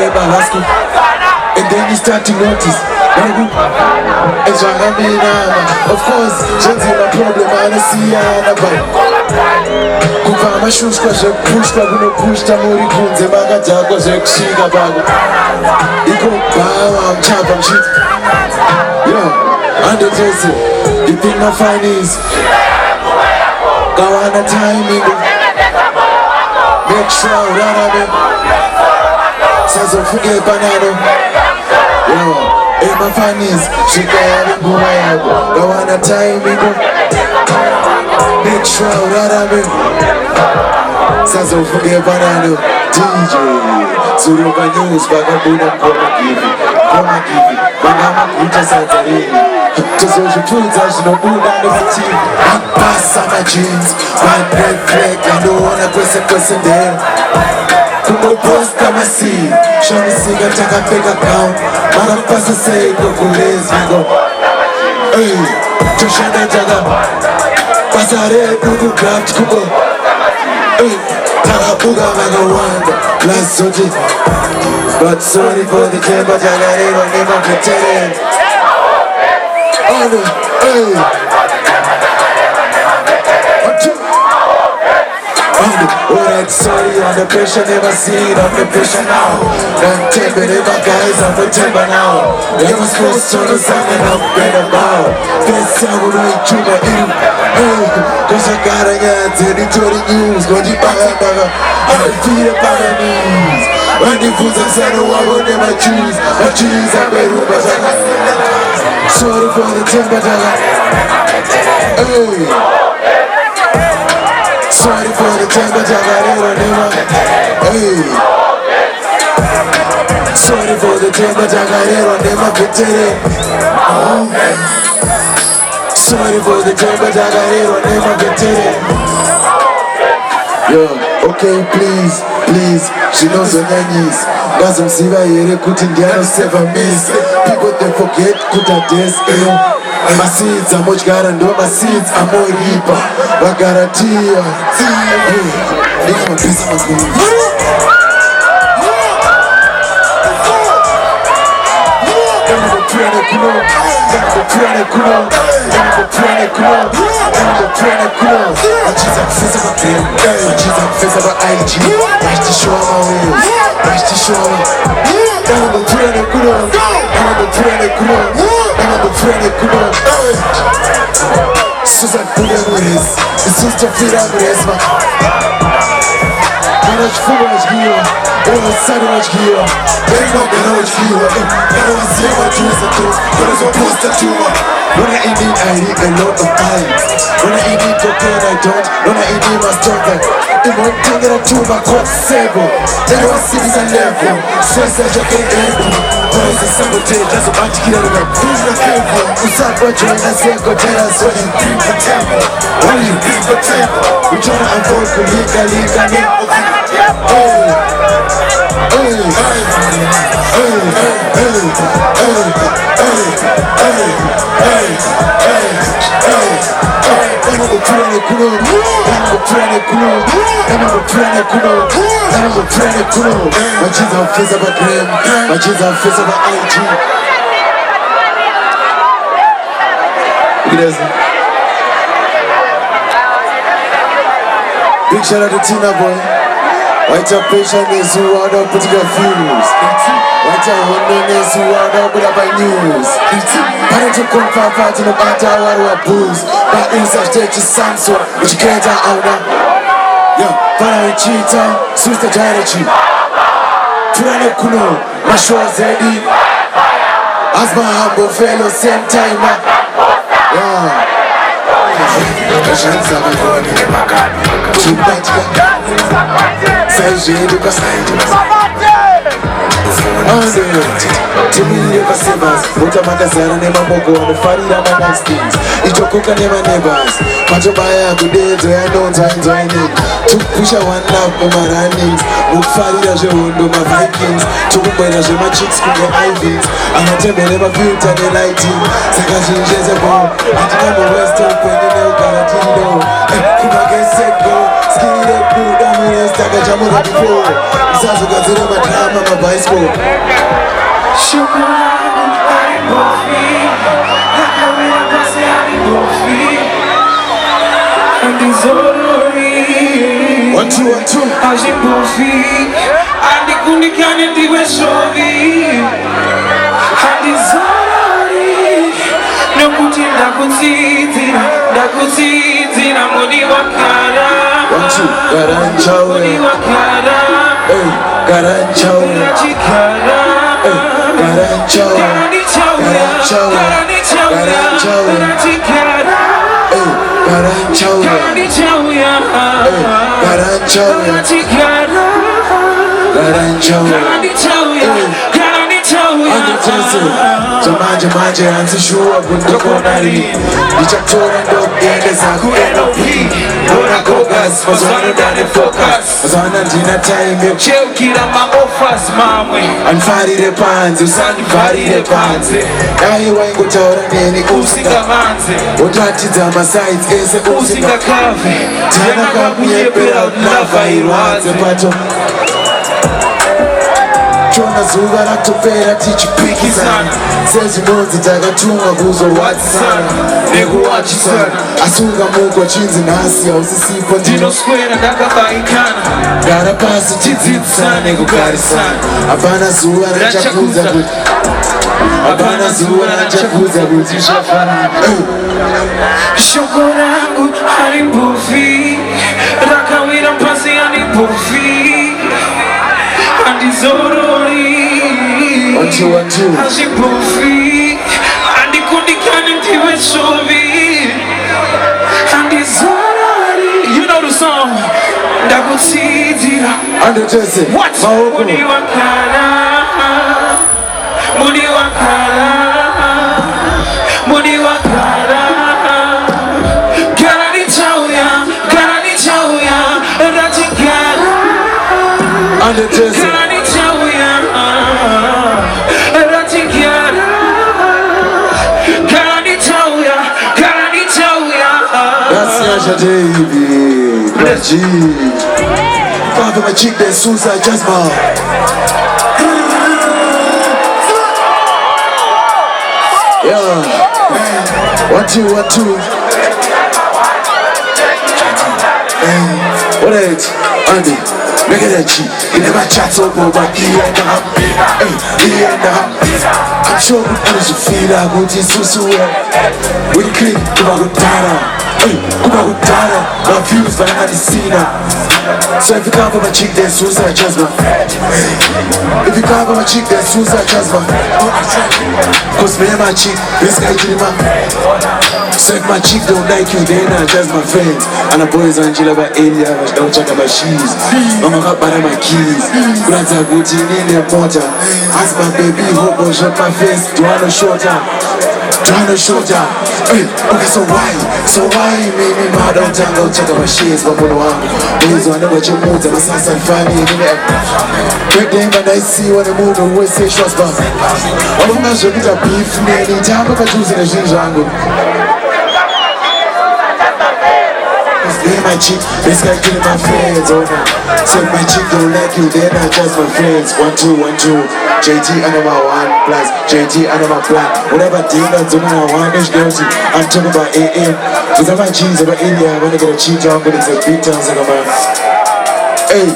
And then you start to notice, of course, just my problem, I see Kukama shushka pushka kuno pushta muri kunze maka jako shika bago. Iko bawa mchapa mshit. Yo, and it's also, you think my fine is Gawana timing. Make sure that Sazo forget banana. Yo, hey my fine is shika ya nguma yako. Gawana timing. Make sure that Sazo forget banana. DJ Suruba News Bagabuna Koma Givi Bagama Kuta Satari Just what you put as no good and of team Pass on my jeans One red flag I don't wanna question there Kumo post kama si Show me siga taka fake account Mara pasa say go kulez Vigo Hey Joshana jaga Pasare Kuku graft Kuko Hey Tarabuga Magawanda Last Soji But sorry for the game But I got it on him I'm pretending Oh no Hey Alright, sorry, under pressure, never seen, under pressure now. Don't take me, never guys, I'm the temper now. Never supposed to do something I'm better about. Best I would write you my in. Hey, cause I got a guy, territory news, go deep baga. I feel the baga knees. When the foods are said, oh, I would never choose. I choose a bedroom, but I got. Sorry for the temper, hey. Sorry for the time that I got it on him. Hey. Sorry for the time that I got it on him. Sorry for the time that I got it on him. Yo, okay, please. She knows her knees. Doesn't see why you're cutting the other 7 miss. People they forget kuta desk. My seeds are much garando, my seeds are more deeper. I guarantee you. Make my piece of my Susan Pudamuris, the sister Fidamurisma. Manage Fuma's here, all Saturday here, they know Garage here, I don't see what you used to do, but it's supposed to do. When I eat it, I eat a lot of times. When I eat it, cocaine, I don't. When I eat it, my stomach. If one thing that I do, my court sable. They don't see this a level. Stress that you can't handle. But it's a simple day, that's a bunch of kids that who's the cable? Who's up, what you're in a single day, that's what you bring the temple. When you bring the temple, we try to avoid the legal. Big shout out to Tina Boy. White up patience who are up with your fuels. White up wonderness who are up with our news. I don't come far to the matter what we booze. But inside stage is Sanso, which you can't out. Yo, Father Cheetah, Sister Jarachi. Turane Kuno, my show Zedi. As my humble fellow, same time. Yeah. Mafuta makazara nemaboko anofarira manastings. Ichokoka nemaneighbors matobaya kudedzo yanonzwa inzwaine. Tukupusha one love mumarunnings. Mukufarira zvehondo mavikings. Tukubwera zvemachicks kunge ivings. Amatembere mafilta nelighting. Saka zvinhu zvezebo handingambowesto kwendineugara tindo. Kumageseko skire kuda murestaka chamura before. Usazogadzira madrama mabhaisco. One, two, one, two. One, two. Garanchawe. Hey, Garanchawe. Hey, Garanchawe. Garanchawe. Garanchawe. Hey, Garanchawe. Manje ansishuwa kundokonari ndichatora ndokuendesa ku-NOP Nona kogas, mazwana ndane focus Mazwana ndina time yekucheukira ma-offers mamwe Anfarire panze, usandivharire panze Dai waingotaura neni usingavanze Wotatidza masides ese usingakave Tana kakunyepera lava irwadze pato Chona zuva ratopera tichipikisana Sezvinonzi takatumwa kuzowatisana Nekuwachisana Asunga muko chinzi nhasi hausisipo ndinoswera ndakabaikana Gara pasi tidzidzisana nekugarisana Hapana zuva rachakudza kuti Hapana zuva rachakudza kuti zvafanana Shoko rangu harimbofi Rakawira pasi harimbofi Andizorori One, two, one, two. Harimbofi Andikundikani ndiwe shovi Andizorori You know the song Ndakutsidira Andotese What? Mudi wakala Mudi wakala Mudi wakala Garani chauya Ratikala Andotese Baby, Reggie. Father, my chick, there's suicide just now. Yeah. One, two, one, two. What is it? Andy, make it a cheat. You never chat so good, but he ain't I'm sure good energy feel I go to Susu. We click, come on, good data. My views, but I had to see now. So if you can't for my chick, then suicide just If you can't for my chick, then suicide just Cause me and my chick, this guy killing my So if my chick don't like you, then I just my friends. And the boys and chill about area, but don't check about shoes. Mama got bad my keys. Grants are good in their motor. Ask my baby, hope or shut my face. Do I know shorter? Trying to show down. Hey, okay, so why you made me mad on time? Go check out my shades, but no one. Boys want to watch your mood, and my sons and family in there. Break them and I see when the mood always say shots back. All of my shit is a beef, man. In time, I'm choosing a ginger. Be my chick, this guy killing my friends, oh no. So if my chick don't like you, then I just my friends. 1, 2, 1, 2. JT under my 1 plus JT under my plan. Whatever thing that's doing I want is guilty. I'm talking about AM. Cause I'm my G's over India. I wanna get a cheat on, but it's a beat down, so I'm hey,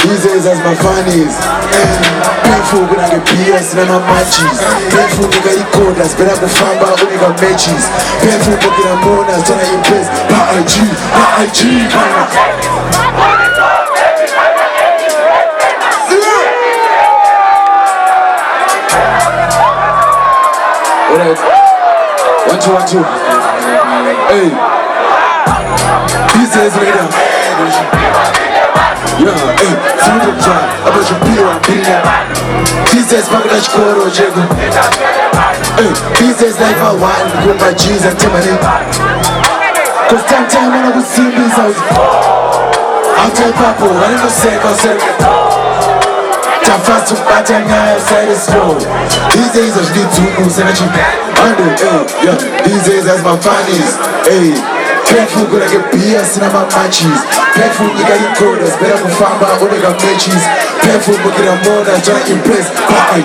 these days as my funnies. Painful when I get PS and I'm matches. Painful nigga you cold, that's better go find out when you got matches. Painful looking at mourners, turn out your place. My IG, Alright, 1, 2, 1, 2. Hey, these days later. Yeah, hey, food and try. I bet you feel I'm being out. These business pakuda chikoro cheko. Business like my one, kumba cheese and timani. Cause time when I was seeing this house. After papo, I don't say, fast to party and I outside the slow. These days I need to move and I should yeah. These days that's my funnies. Hey, careful gonna get BS in my matches. Careful you got it coders, better for farmer, only got matches. Careful we get a more than trying to impress. I